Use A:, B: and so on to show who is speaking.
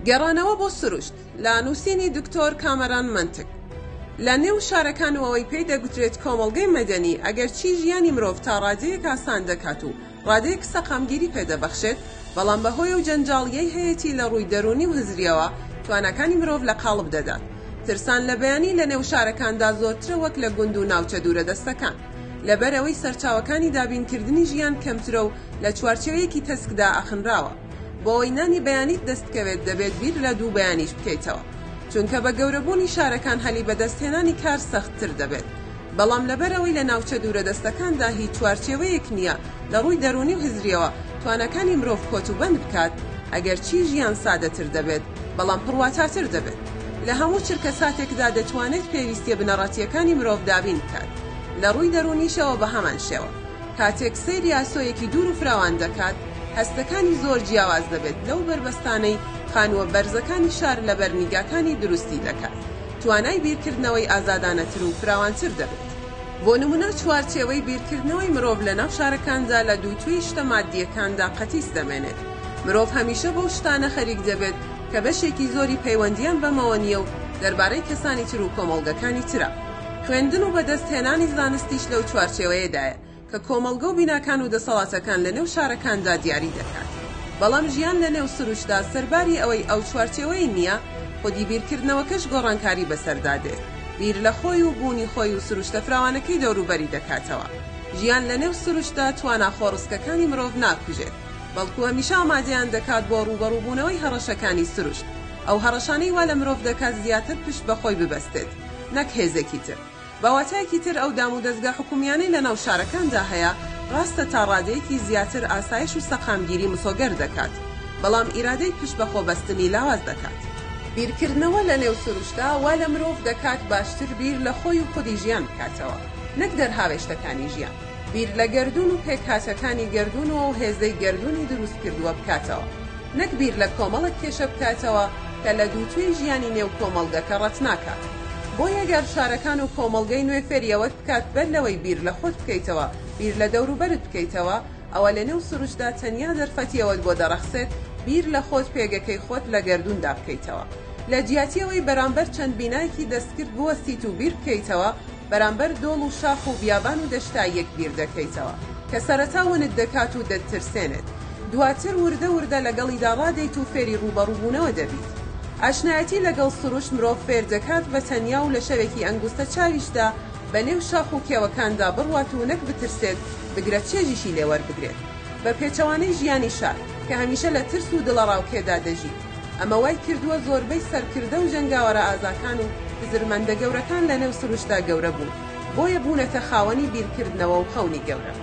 A: گەڕانەوە بۆ سروشت لە نووسینی دکتۆر کامەران منتک لە نێو شارەکانەوەی پێی دەگوترێت کۆمەڵگەی مەدەنی ئەگەر چی ژیانی مرۆڤ تا ڕادەیەک ئاسان دەکات و ڕادەیەک سەقامگیری پێدەبەخشێت بەڵام بەهۆی و جەنجاڵیەی هەیەی لە ڕووی دەرونی و هزریەوە توانەکانی مرۆڤ لە قاڵب دەدات. ترسان لە بەیانی لە نێو شارەکاندا زۆرترە وەک لە گوند و ناوچە دوورە دەستەکان لەبەرەوەی سەرچاوەکانی دابینکردنی ژیان کەمترە و لە چوارچێوەیەکی تەسکدا ئەخنراوە. بۆ ئەوەی نانی بەیانیت دەستکەوێت دەبێت بیر لە دوو بەیانیش بکەیتەوە، چونکە بە گەورەبوونی شارەکان هەلی بەدەستهێنانی کار سەختتر دەبێت. بەڵام لەبەرەوەی لە ناوچە دوورە دەستەکاندا هیچ چوارچێوەیەک نییە لە ڕووی دەرونی و هزریەوە توانەکانی مرۆڤ کۆت و بەند بکات، ئەگەر چی ژیان سادەتر دەبێت بەڵام پڕواتاتر دەبێت. لە هەموو چرکە ساتێکدا دەتوانێت پێویستیە بنەڕەتیەکانی مرۆڤ دابین بکات لە ڕووی دەرونیشەوە بە هەمان شێوە. کاتێک سەیری ئاسۆیەکی دوور و فراوان دەکات هەستەکانی زۆر جیاواز دەبێت لەو بربەستانەی خانووە بەرزەکانی شار لە بەرنیگاکانی دروستی دەکات. توانای بیرکردنەوەی ئازادانەتر و فراوانتر دەبێت. بۆ نمونە چوارچێوەی بیرکردنەوەی مرۆڤ لە ناو شارەکاندا لە دووتوی شتە مادیەکاندا قەتیس دەمێنێت. مرۆڤ هەمیشە بەو شتانە خەریک دەبێت کە بەشێکی زۆری پەیوەندیان بەمەوە نییە و دەربارەی کەسانی تر و کۆمەڵگەکانی ترە. خوێندن و بەدەستهێنانی زانستیش لەو چوارچێوەیەدایە کە کۆمەڵگە و بیناکان و دەسەڵاتەکان لە نێو شارەکاندا دیاری دەکات. بەڵام ژیان لە نێو سروشدا سەرباری ئەوەی ئەو چوارچێوەی نییە، خودی بیرکردنەوەکەش گۆڕانکاری بەسەردادێت. بیر لە خۆی و بوونی خۆی و سروشتە فراوانەکەی دەوروبەری دەکاتەوە. ژیان لە نێو سروشدا توانە خۆڕسکەکانی مرۆڤ ناکوژێت، بەڵکو هەمیشە ئامادەیان دەکات بۆ ڕوبەڕووبوونەوەی هەڕەشەکانی سروشت. ئەو هەڕەشانەی وا لە مرۆڤ دەکات زیاتر پشت بەخۆی ببەستێت، نەک هێزێکی تر. بەواتایەکی تر ئەو دام و دەستگا حکومیانەی لە ناو شارەکاندا هەیە ڕاستە تا ڕادەیەکی زیاتر ئاسایش و سەقامگیری مسۆگەر دەکات، بەڵام ئیرادەی پشت بەخۆ بەستنی لاواز دەکات. بیرکردنەوە لە نێو سروشتا وا لە مرۆڤ دەکات باشتر بیر لە خۆی و خودی ژیان بکاتەوە، نەک دەرهاوێشتەکانی ژیان. بیر لە گەردون و پێکهاتەکانی گەردونەوە و هێزەی گەردونی دروست کردووە بکاتەوە، نەک بیر لە کۆمەڵک کێشە بکاتەوە کە لە دووتوی ژیانی نێو کۆمەڵگەکە ڕەت ناکات. بۆ یەگەر شارەکان و کۆمەڵگەی نوێ فێریەوەت بکات بەر لەوەی بیر لە خۆت بکەیتەوە، بیر لە دەوروبەرت بکەیتەوە، ئەوە لە نێو سروشدا تەنیا دەرفەتیەوەت بۆ دەڕەخسێت بیر لە خۆت پێگەکەی خۆت لە گەردوندا بکەیتەوە. لە جیاتیەوەی بەرامبەر چەند بینایەکی دەستکرد بوەستیت و بیر بکەیتەوە، بەرامبەر دۆڵ و شاخ و بیابان و دەشتا یەک بیر دەکەیتەوە کە سەرەتا ونت دەکات و دەترسێنێت. دواتر وردە وردە لەگەڵیدا ڕادەیت و فێری ڕوبەڕووبوونەوە دەبیت. ئاشنایەتی لەگەڵ سروشت مرۆڤ فێر دەکات بە تەنیا و لە شەوێکی ئەنگوستە چاویشدا بە نێو شاخ و کێوەکاندا بڕوات و نەک بترسێت بگرێت چێژیشی لێوەربگرێت بە پێچەوانەی ژیانی شار کە هەمیشە لە ترس و دڵەڕاوکێدا دەژیت. ئەمە وای کردووە زۆربەی سەرکردە و جەنگاوەرە ئازاکان و زرمەندە گەورەکان لە نێو سروشتدا گەورە بوون، بۆیە بوونەتە خاوەنی بیرکردنەوە و خەونی گەورە.